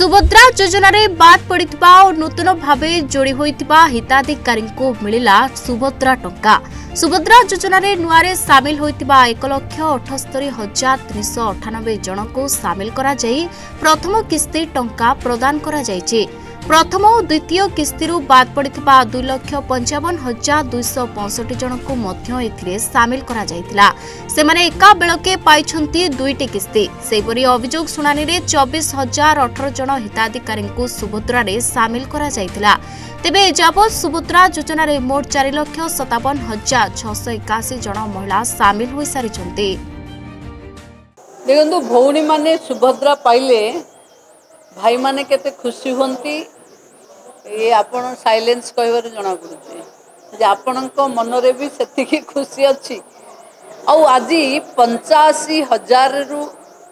सुभद्रा योजन बाद पड़ता और नूतन भाव जोड़ी होता हिताधिकारी को मिला सुभद्रा टंका। सुभद्रा योजन नुआरे सामिल होता 1,78,398 जन को सामिल करा जाई प्रथम किस्ती टंका प्रदान करा जायछि। प्रथम और द्वितीय किस्ती बाद पड़ता 2,55,265 जन को मध्य एथिरे सामिल करा जायतिला। सेमाने एका बेलके पाइछंती दुईटी किस्ती। सेहिपरि अभियोग शुणानी रे 24,018 जन हिताधिकारी को सुभद्रा रे सामिल करा जायतिला। तेबे एजाबत सुभद्रा योजन रे मोट 4,57,681 जन महिला सामिल होई सारिछंती। देखो भौणी माने सुभद्रा पाइले भाई माने केते खुशी होंती ये आपण साइलेंस कहबार जना पड़ुचे जे आपणको मनरे भी सेतिकी खुशी अच्छी। आउ आज 85,000 रु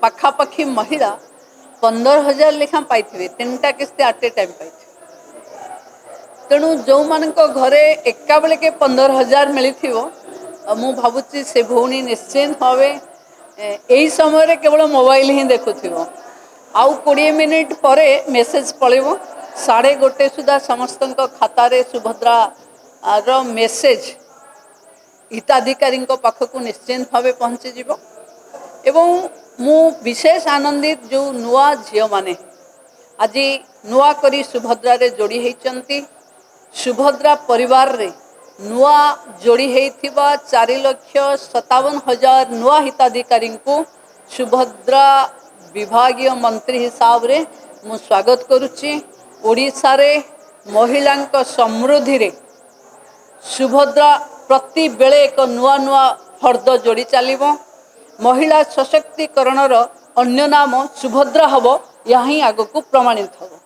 पाखापाखी महिला 15,000 लेखा पाइथिबे। तीनटा किस्ती एट ए टाइम पाइथिबे। तेणु जो मानक घरे एका बेले के 15,000 मिलिथिबो मु भाबुची से भौणी निश्चिंत भावे एही समय रे केवल मोबाइल ही देखुथिबो। आउ 20 मिनिट परे मेसेज पळेबो 1:30 सुधा समस्त खाता रे सुभद्रा रो मेसेज हिताधिकारी पाखक निश्चिंत भावे पहुँची जीवो। एवं मु विशेष आनंदित जो नुआ झियो माने आज नुआ करी सुभद्रा रे जोड़ी होइचंती। सुभद्रा परिवार रे नुआ जोड़ी होइथिबा 4,57,000 नुआ हिताधिकारी को सुभद्रा विभागीय मंत्री हिसाब रे मु स्वागत करुच्ची। ओडिशा रे महिलांक समृद्धि रे सुभद्रा प्रति बेले एक नुआ नुआ फर्द जोड़ी चलिबो। महिला सशक्तिकरण अन्य नाम सुभद्रा हबो, यही आगको प्रमाणित हबो।